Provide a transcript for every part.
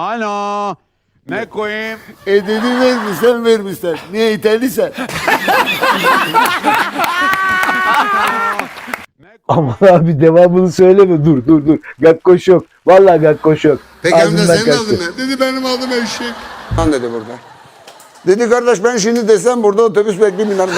Alo. Ne koyayım? Dedi vermişler. Niye iterliysen? Aman abi devamını söyleme. Dur. Gakkoş yok. Vallahi gakkoş yok. Peki hem de Ağzımdan senin kaçtı. adın ne? Dedi benim adım Eşek. Lan dedi burada. Dedi kardeş ben şimdi desem burada otobüs bekleyeyim inan.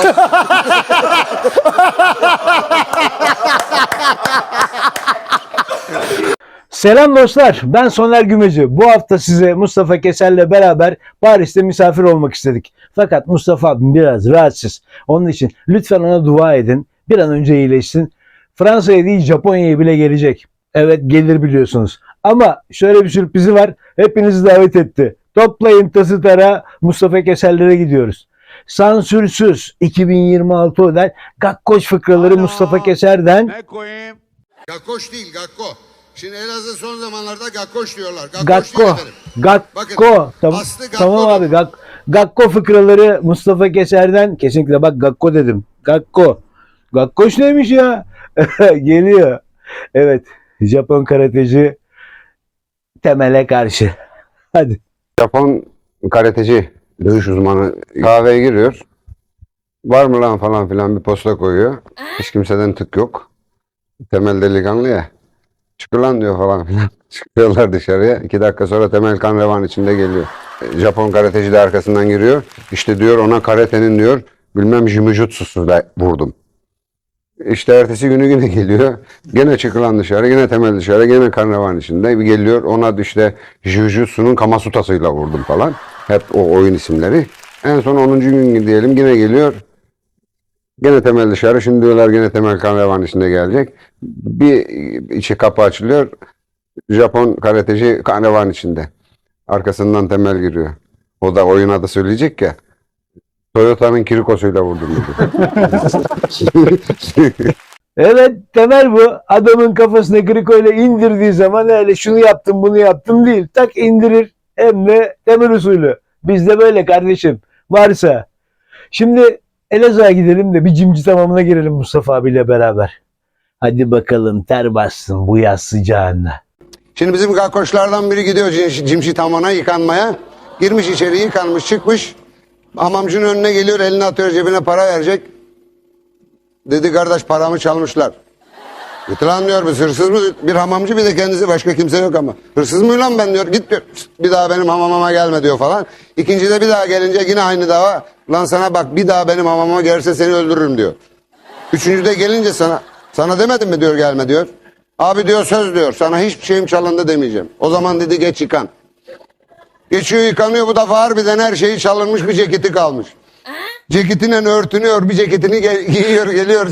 Selam dostlar. Ben Soner Gümeci. Bu hafta size Mustafa Keser'le beraber Paris'te misafir olmak istedik. Fakat Mustafa abim biraz rahatsız. Onun için lütfen ona dua edin. Bir an önce iyileşsin. Fransa'ya değil Japonya'ya bile gelecek. Evet gelir biliyorsunuz. Ama şöyle bir sürprizi var. Hepinizi davet etti. Toplayın tası tara Mustafa Keser'lere gidiyoruz. Sansürsüz 2026 özel Gakkoş fıkraları Alo. Mustafa Keser'den Ne koyayım? Gakkoş değil Gakko. Şimdi Elazığ son zamanlarda Gakkoş diyorlar. Gakko. değil efendim. Gakko. Tamam, aslı Gakko. tamam abi. Gakko fıkraları Mustafa Keser'den. Kesinlikle bak Gakko dedim. Gakko. Gakkoş neymiş ya? Geliyor. Evet. Japon karateci Temel'e karşı. Hadi. Japon karateci, dövüş uzmanı kahveye giriyor. Var mı lan falan filan bir posta koyuyor. Hiç kimseden tık yok. Temel delikanlı ya. Çıkır lan diyor falan filan. Çıkıyorlar dışarıya. 2 dakika sonra Temel kan revan içinde geliyor. Japon karateci de arkasından giriyor. İşte diyor ona karatenin diyor bilmem jimujutsusu da vurdum. İşte ertesi günü yine geliyor. Gene çıkılan dışarı, gene Temel dışarı, gene karnavan içinde. Bir geliyor ona işte Jujutsu'nun Kamasutra'sıyla vurdum falan. Hep o oyun isimleri. En son 10. gün diyelim yine geliyor. Gene Temel dışarı. Şimdi diyorlar gene Temel karnavan içinde gelecek. Bir içi kapı açılıyor. Japon karateci karnavan içinde. Arkasından Temel giriyor. O da oyun adı söyleyecek ya. Toyota'nın Kiriko'suyla vurdum dedi. Evet Temel bu. Adamın kafasına krikoyla indirdiği zaman öyle şunu yaptım bunu yaptım değil. Tak indirir. Hem de Temel usulü. Bizde böyle kardeşim. Varsa. Şimdi Elazığ'a gidelim de bir cimci tamamına girelim Mustafa abiyle beraber. Hadi bakalım ter bassın bu yaz sıcağında. Şimdi bizim Gakkoşlardan biri gidiyor Cimşit hamamına yıkanmaya. Girmiş içeri yıkanmış çıkmış. Hamamcının önüne geliyor elini atıyor cebine para verecek. Dedi kardeş paramı çalmışlar. Git lan diyor biz hırsız mı? Bir hamamcı bir de kendisi başka kimse yok ama. Hırsız mı lan ben diyor. Git diyor. Bir daha benim hamamama gelme diyor falan. İkincide bir daha gelince yine aynı dava. Lan sana bak bir daha benim hamamama gelirse seni öldürürüm diyor. Üçüncüde gelince sana demedim mi diyor gelme diyor. Abi diyor söz diyor sana hiçbir şeyim çalındı demeyeceğim. O zaman dedi geç yıkan. Geçiyor yıkanıyor bu defa harbiden her şeyi çalınmış bir ceketi kalmış. Ceketine örtünüyor bir ceketini giyiyor geliyor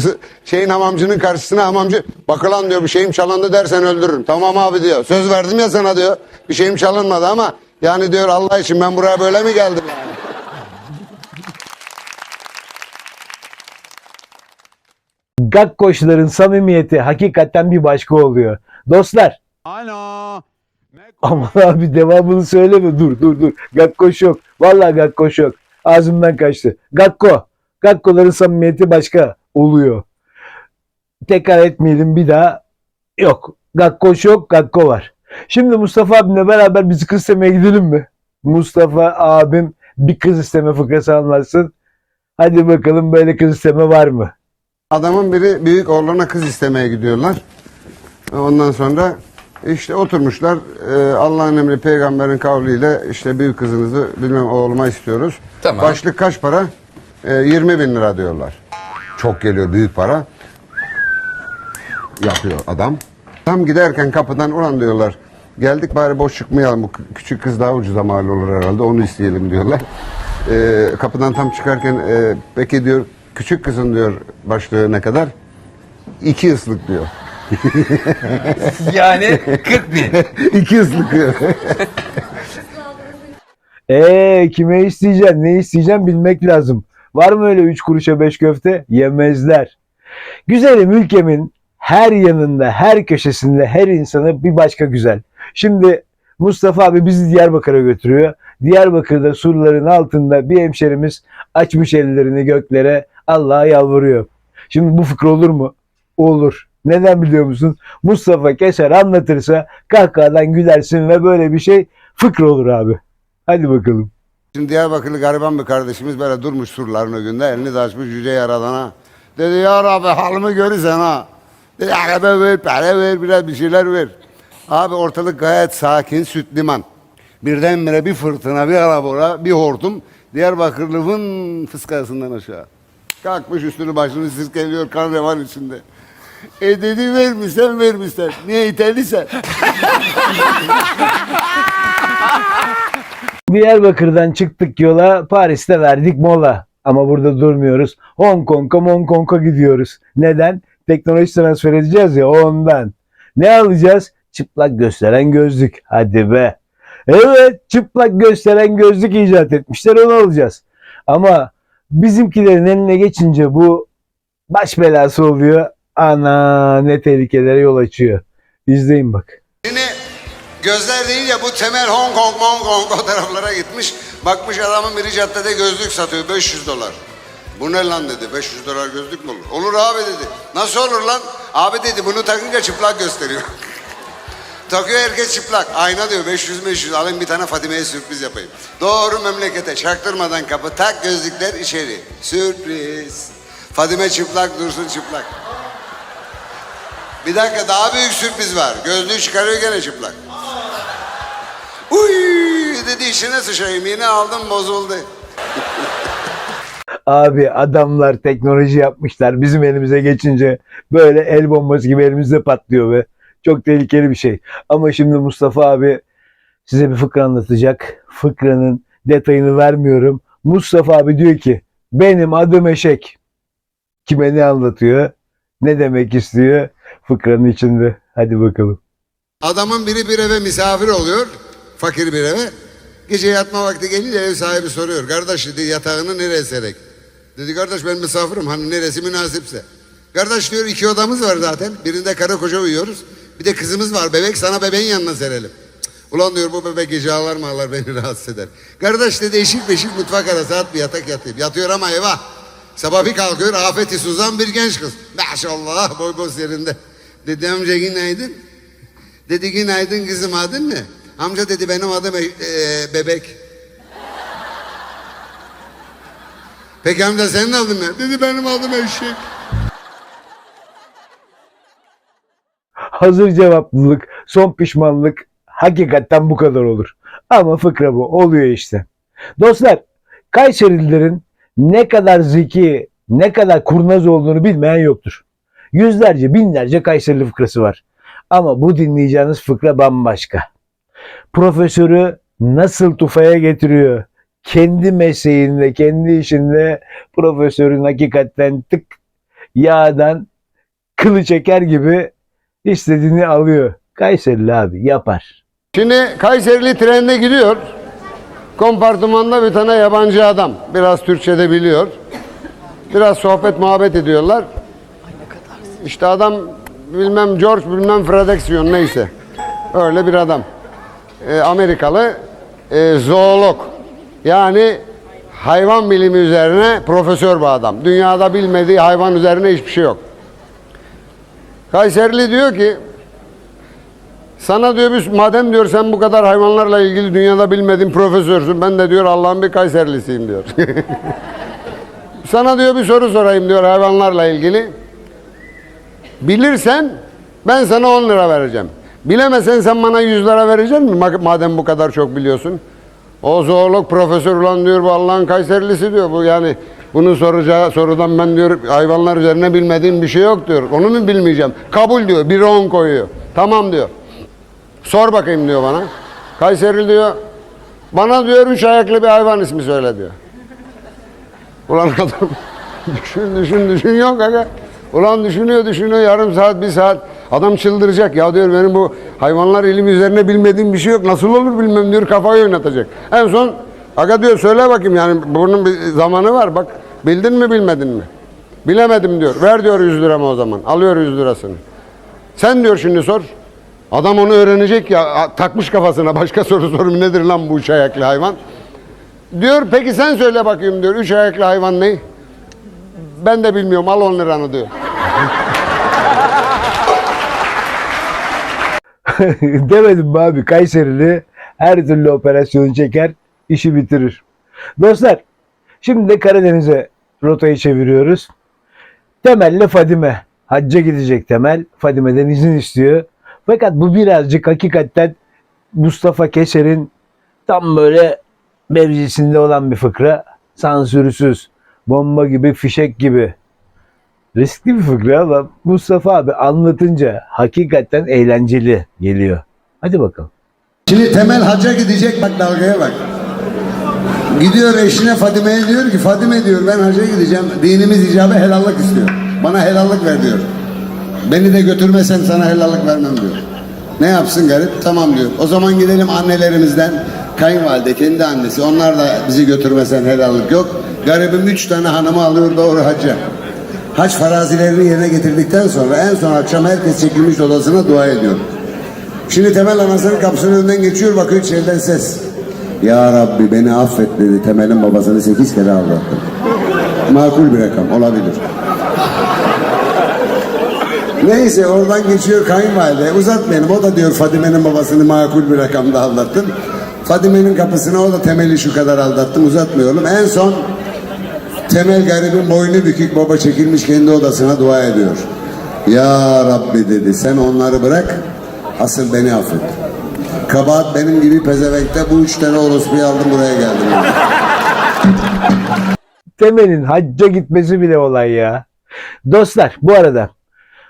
hamamcının karşısına hamamcı bakılan diyor bir şeyim çalındı dersen öldürürüm. Tamam abi diyor söz verdim ya sana diyor bir şeyim çalınmadı ama yani diyor Allah için ben buraya böyle mi geldim yani? Gakkoşların samimiyeti hakikaten bir başka oluyor. Dostlar Alo. Ne aman abi devamını söyleme. Dur. Gakkoş yok. Vallahi gakkoş yok. Ağzımdan kaçtı. Gakko. Gakkoların samimiyeti başka oluyor. Tekrar etmeyelim bir daha. Yok. Gakkoş yok. Gakko var. Şimdi Mustafa abimle beraber bizi kız istemeye gidelim mi? Mustafa abim bir kız isteme fıkrası anlatsın. Hadi bakalım böyle kız isteme var mı? Adamın biri büyük oğluna kız istemeye gidiyorlar. Ondan sonra işte oturmuşlar Allah'ın emri peygamberin kavliyle işte büyük kızınızı bilmem oğluma istiyoruz. Tamam. Başlık kaç para? 20 bin lira diyorlar. Çok geliyor büyük para. Yapıyor adam. Tam giderken kapıdan ulan diyorlar. Geldik bari boş çıkmayalım. Bu küçük kız daha ucuza mal olur herhalde onu isteyelim diyorlar. Kapıdan tam çıkarken peki diyor küçük kızın diyor başlığı ne kadar? 2 ıslık diyor. Yani 40 bin. 2 ıslık diyor. Kime isteyeceksin, ne isteyeceksin bilmek lazım. Var mı öyle 3 kuruşa 5 köfte? Yemezler. Güzelim ülkemin her yanında, her köşesinde, her insanı bir başka güzel. Şimdi Mustafa abi bizi Diyarbakır'a götürüyor. Diyarbakır'da surların altında bir hemşerimiz açmış ellerini göklere Allah'a yalvarıyor. Şimdi bu fıkra olur mu? Olur. Neden biliyor musun? Mustafa Keser anlatırsa kahkahadan gülersin ve böyle bir şey fıkra olur abi. Hadi bakalım. Şimdi Diyarbakırlı gariban bir kardeşimiz böyle durmuş surların önünde, elini de açmış Yüce Yaradan'a. Dedi ya Rabbi halımı görürsen ha. Dedi araba ver, para ver, biraz bir şeyler ver. Abi ortalık gayet sakin, süt liman. Birdenbire bir fırtına, bir alabora, bir hortum. Diyarbakırlı'nın fıskasından aşağı. Kalkmış üstünü başını sirkeliyor kan revan içinde. Dedi vermişsen vermişsen. Niye iteliysen? Diyarbakır'dan çıktık yola, Paris'te verdik mola. Ama burada durmuyoruz. Hong Kong'a gidiyoruz. Neden? Teknoloji transfer edeceğiz ya ondan. Ne alacağız? Çıplak gösteren gözlük. Hadi be. Evet, çıplak gösteren gözlük icat etmişler, onu alacağız. Ama bizimkilerin eline geçince bu baş belası oluyor. Ana ne tehlikelere yol açıyor. İzleyin bak. Şimdi gözler deyince bu temel Hong Kong o taraflara gitmiş. Bakmış adamın biri caddede gözlük satıyor $500. Bu ne lan dedi, $500 gözlük mü olur? Olur abi dedi. Nasıl olur lan? Abi dedi bunu takınca çıplak gösteriyor. Takıyor herkes çıplak. Ayna diyor 500 alayım bir tane Fadime'ye sürpriz yapayım. Doğru memlekete çaktırmadan kapı tak gözlükler içeri. Sürpriz. Fadime çıplak dursun çıplak. Bir dakika daha büyük sürpriz var. Gözlüğü çıkarıyor gene çıplak. Uy dedi işine sıçayım yine aldım bozuldu. Abi adamlar teknoloji yapmışlar. Bizim elimize geçince böyle el bombası gibi elimizde patlıyor ve çok tehlikeli bir şey. Ama şimdi Mustafa abi size bir fıkra anlatacak. Fıkranın detayını vermiyorum. Mustafa abi diyor ki benim adım eşek. Kime ne anlatıyor? Ne demek istiyor? Fıkranın içinde. Hadi bakalım. Adamın biri bir eve misafir oluyor. Fakir bir eve. Gece yatma vakti gelince ev sahibi soruyor. Kardeş dedi yatağını nereye serek? Dedi kardeş ben misafirim hani neresi münasipse. Kardeş diyor 2 odamız var zaten. Birinde karı koca uyuyoruz. Bir de kızımız var bebek sana bebeğin yanına serelim. Ulan diyor bu bebek gece ağlar mağlar beni rahatsız eder. Kardeş dedi eşik beşik mutfak arası at bir yatak yatayım. Yatıyor ama eyvah. Sabah bir kalkıyor afeti suzan bir genç kız. Maşallah boy boz yerinde. Dedi amca günaydın. Dedi günaydın kızım adın ne? Amca dedi benim adım bebek. Peki amca senin adın ne? Dedi benim adım eşek. Hazır cevaplılık, son pişmanlık hakikaten bu kadar olur. Ama fıkra bu. Oluyor işte. Dostlar, Kayserililerin ne kadar zeki, ne kadar kurnaz olduğunu bilmeyen yoktur. Yüzlerce, binlerce Kayserili fıkrası var. Ama bu dinleyeceğiniz fıkra bambaşka. Profesörü nasıl tufaya getiriyor? Kendi mesleğinde, kendi işinde profesörün hakikaten tık yağdan kılı çeker gibi istediğini alıyor. Kayserili abi yapar. Şimdi Kayserili trende gidiyor. Kompartımanda bir tane yabancı adam. Biraz Türkçe de biliyor. Biraz sohbet muhabbet ediyorlar. İşte adam bilmem George bilmem Frederickson neyse. Öyle bir adam. Amerikalı zoolog. Yani hayvan bilimi üzerine profesör bir adam. Dünyada bilmediği hayvan üzerine hiçbir şey yok. Kayserili diyor ki sana diyor madem diyor sen bu kadar hayvanlarla ilgili dünyada bilmediğin profesörsün. Ben de diyor Allah'ın bir Kayserilisiyim diyor. Sana diyor bir soru sorayım diyor hayvanlarla ilgili. Bilirsen ben sana 10 lira vereceğim. Bilemezsen sen bana 100 lira verecek misin madem bu kadar çok biliyorsun? O zoolog profesör ulan diyor bu Allah'ın Kayserilisi diyor. Bu yani bunun soracağı sorudan ben diyor hayvanlar üzerine bilmediğim bir şey yok diyor. Onu mu bilmeyeceğim? Kabul diyor. Bir 10 koyuyor. Tamam diyor. Sor bakayım diyor bana. Kayserili diyor. Bana diyor 3 ayaklı bir hayvan ismi söyle diyor. Ulan adam düşün yok aga. Ulan düşünüyor yarım saat 1 saat. Adam çıldıracak ya diyor benim bu hayvanlar ilmi üzerine bilmediğim bir şey yok. Nasıl olur bilmem diyor kafayı oynatacak. En son aga diyor söyle bakayım yani bunun bir zamanı var bak bildin mi bilmedin mi? Bilemedim diyor. Ver diyor 100 liramı o zaman. Alıyor 100 lirasını. Sen diyor şimdi sor. Adam onu öğrenecek ya takmış kafasına başka soru sorum nedir lan bu 3 ayaklı hayvan? Diyor peki sen söyle bakayım diyor 3 ayaklı hayvan ne? Ben de bilmiyorum al 10 liranı diyor. Demedim mi abi Kayserili Her türlü operasyonu çeker, işi bitirir. Dostlar, şimdi de Karadeniz'e rotayı çeviriyoruz. Temel'le Fadime. Hacca gidecek Temel. Fadime'den izin istiyor. Fakat bu birazcık hakikaten Mustafa Keser'in tam böyle mevzisinde olan bir fıkra. Sansürsüz, bomba gibi, fişek gibi. Riskli bir fıkra ama Mustafa abi anlatınca hakikaten eğlenceli geliyor. Hadi bakalım. Şimdi Temel hacca gidecek, bak dalgaya bak. Gidiyor eşine Fadime'ye diyor ki Fadime diyor ben hacca gideceğim. Dinimiz icabı helallik istiyor. Bana helallik ver diyor. Beni de götürmesen sana helallik vermem diyor. Ne yapsın garip? Tamam diyor. O zaman gidelim annelerimizden. Kayınvalide kendi annesi. Onlar da bizi götürmesen helallik yok. Garibim 3 tane hanımı alıyor doğru hacca. Hac farazilerini yerine getirdikten sonra en son akşam herkes çekilmiş odasına dua ediyor. Şimdi Temel anasının kapısının önünden geçiyor, bakıyor içeriden ses. Ya Rabbi beni affet dedi. Temel'in babasını 8 kere aldattım. Makul bir rakam olabilir. Neyse oradan geçiyor kayınvalide. Uzatmayalım, o da diyor Fadime'nin babasını makul bir rakamda aldattım. Fadime'nin kapısına o da Temel'i şu kadar aldattım, uzatmayalım. En son Temel garibin boynu bükük, baba çekilmiş kendi odasına dua ediyor. Ya Rabbi dedi sen onları bırak, asıl beni affet. Kabahat benim gibi pezevenkte, bu 3 tane orospuyu aldım buraya geldim. Temel'in hacca gitmesi bile olay ya. Dostlar bu arada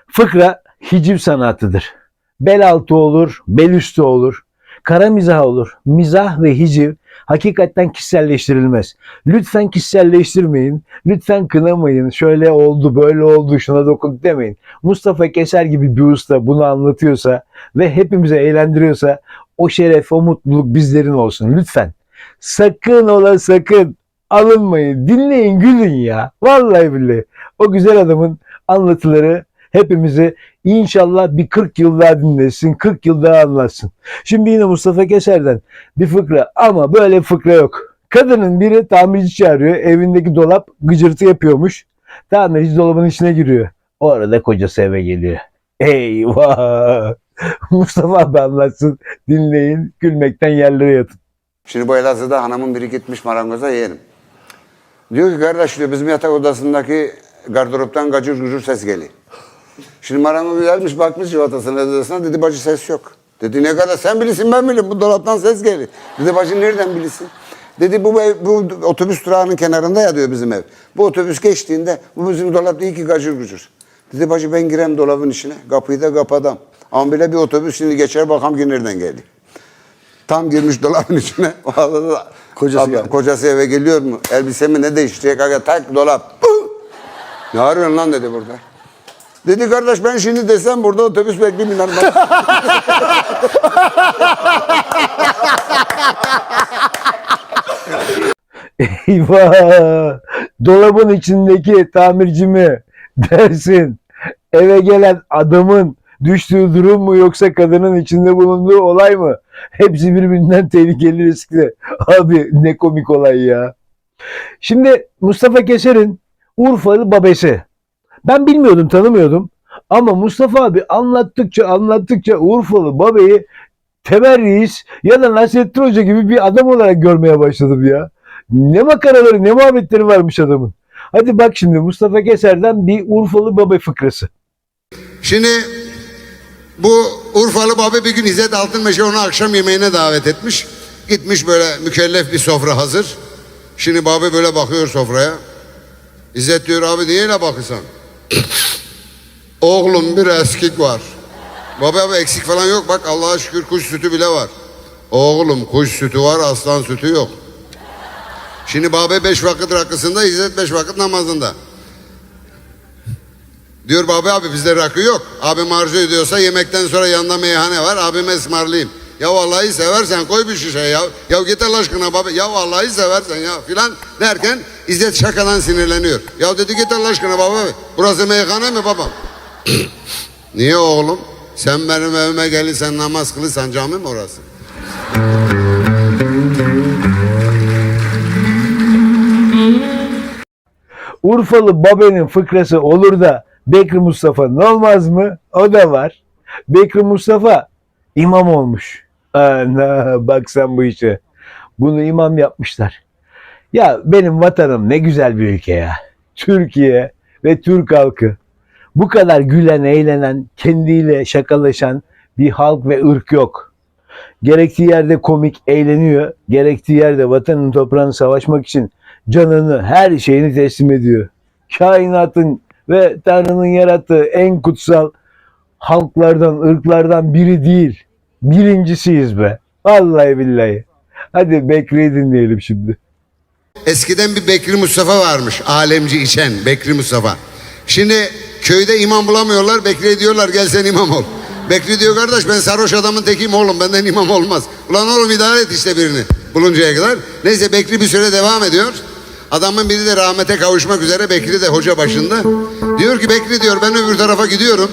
fıkra hiciv sanatıdır. Bel altı olur, bel üstü olur. Kara mizah olur. Mizah ve hiciv hakikaten kişiselleştirilmez. Lütfen kişiselleştirmeyin. Lütfen kınamayın. Şöyle oldu, böyle oldu, şuna dokun demeyin. Mustafa Keser gibi bir usta bunu anlatıyorsa ve hepimize eğlendiriyorsa o şeref, o mutluluk bizlerin olsun. Lütfen. Sakın ola sakın alınmayın. Dinleyin, gülün ya. Vallahi billahi. O güzel adamın anlatıları hepimizi inşallah bir 40 yıl daha dinlesin, 40 yıl daha anlatsın. Şimdi yine Mustafa Keser'den bir fıkra ama böyle bir fıkra yok. Kadının biri tamirci çağırıyor, evindeki dolap gıcırtı yapıyormuş. Tamirci dolabın içine giriyor. O arada kocası eve geliyor. Eyvah! Mustafa abi anlatsın, dinleyin, gülmekten yerlere yatın. Şimdi bu Elazığ'da hanımın biri gitmiş marangoza yeğenim. Diyor ki kardeş diyor bizim yatak odasındaki gardıroptan gacır gucur ses geliyor. Şimdi marangoz gelmiş bakmış civatasına odasına, dedi bacı ses yok. Dedi ne kadar sen bilirsin ben bilirim, bu dolaptan ses geliyor. Dedi bacı nereden bilirsin? Dedi bu otobüs durağının kenarında ya diyor bizim ev. Bu otobüs geçtiğinde bu bizim dolapta iki gacır gucur. Dedi bacı ben girem dolabın içine, kapıyı da kapadım. Ama bile bir otobüs şimdi geçer bakalım ki nereden geliyor. Tam girmiş dolabın içine. O arada kocası eve geliyor mu? Elbisemi ne değiştirecek? Aga tak dolap. Ne arıyorsun lan dedi burada. Dedi kardeş ben şimdi desem burada otobüs bekleyeyim inanmam. Eyvah! Dolabın içindeki tamirci mi dersin? Eve gelen adamın düştüğü durum mu yoksa kadının içinde bulunduğu olay mı? Hepsi birbirinden tehlikeli, riskli. Abi ne komik olay ya. Şimdi Mustafa Keser'in Urfalı babası. Ben bilmiyordum, tanımıyordum. Ama Mustafa abi anlattıkça Urfalı babayı Temel Reis ya da Nasrettin Hoca gibi bir adam olarak görmeye başladım ya. Ne makaraları, ne muhabbetleri varmış adamın. Hadi bak şimdi Mustafa Keser'den bir Urfalı baba fıkrası. Şimdi bu Urfalı baba bir gün İzzet Altınmeşe onu akşam yemeğine davet etmiş. Gitmiş böyle mükellef bir sofra hazır. Şimdi baba böyle bakıyor sofraya. İzzet diyor abi niye öyle bakıyorsun? Oğlum bir eskik var. Baba eksik falan yok bak Allah'a şükür kuş sütü bile var. Oğlum kuş sütü var aslan sütü yok. Şimdi baba 5 vakit rakısında, İzzet 5 vakit namazında. Diyor baba abi bizde rakı yok. Abim arzu ediyorsa yemekten sonra yanında meyhane var. Abime ısmarlayayım. Ya vallahi seversen koy bir şişe ya. Ya git Allah aşkına baba. Ya vallahi seversen ya filan derken İzzet şakadan sinirleniyor. Ya dedi git Allah aşkına baba. Burası meyhane mi babam? Niye oğlum? Sen benim evime gelirsen namaz kılırsan cami mi orası? Urfalı babenin fıkrası olur da Bekri Mustafa'nın olmaz mı? O da var. Bekri Mustafa imam olmuş. Ana bak sen bu işe. Bunu imam yapmışlar. Ya benim vatanım ne güzel bir ülke ya. Türkiye ve Türk halkı. Bu kadar gülen, eğlenen, kendiyle şakalaşan bir halk ve ırk yok. Gerektiği yerde komik, eğleniyor. Gerektiği yerde vatanın toprağını savaşmak için canını, her şeyini teslim ediyor. Kainatın ve Tanrı'nın yarattığı en kutsal halklardan, ırklardan biri değil. Birincisiyiz be. Vallahi billahi. Hadi Bekri'yi dinleyelim şimdi. Eskiden bir Bekri Mustafa varmış. Alemci içen Bekri Mustafa. Şimdi köyde imam bulamıyorlar. Bekri'ye diyorlar gel sen imam ol. Bekri diyor kardeş ben sarhoş adamın tekiyim oğlum. Benden imam olmaz. Ulan oğlum idare et işte birini. Buluncaya kadar. Neyse Bekri bir süre devam ediyor. Adamın biri de rahmete kavuşmak üzere. Bekri de hoca başında. Diyor ki Bekri diyor ben öbür tarafa gidiyorum.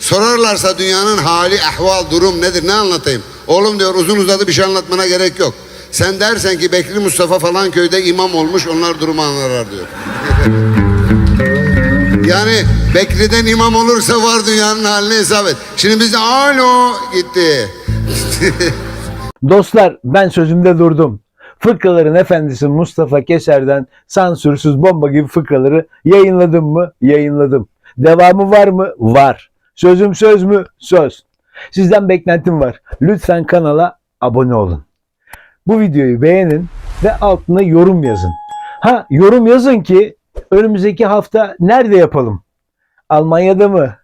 Sorarlarsa dünyanın hali, ahval, durum nedir ne anlatayım? Oğlum diyor uzun uzadı bir şey anlatmana gerek yok. Sen dersen ki Bekri Mustafa falan köyde imam olmuş onlar durumu anlarlar diyor. Yani Bekri'den imam olursa var dünyanın haline hesap et. Şimdi biz de alo gitti. Dostlar ben sözümde durdum. Fıkraların efendisi Mustafa Keser'den sansürsüz bomba gibi fıkraları yayınladım mı? Yayınladım. Devamı var mı? Var. Sözüm söz mü? Söz. Sizden beklentim var. Lütfen kanala abone olun. Bu videoyu beğenin ve altına yorum yazın. Ha yorum yazın ki önümüzdeki hafta nerede yapalım? Almanya'da mı?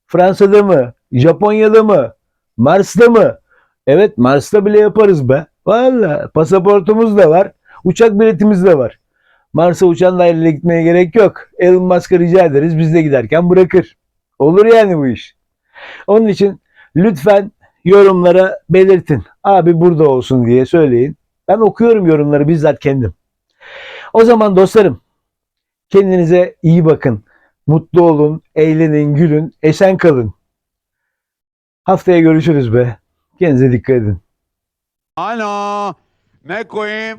Fransa'da mı? Japonya'da mı? Mars'ta mı? Evet Mars'ta bile yaparız be. Valla pasaportumuz da var. Uçak biletimiz de var. Mars'a uçan ile gitmeye gerek yok. Elon Musk'a rica ederiz biz de giderken bırakır. Olur yani bu iş. Onun için lütfen yorumlara belirtin. Abi burada olsun diye söyleyin. Ben okuyorum yorumları bizzat kendim. O zaman dostlarım kendinize iyi bakın. Mutlu olun, eğlenin, gülün, esen kalın. Haftaya görüşürüz be. Kendinize dikkat edin. Alo. Ne koyayım?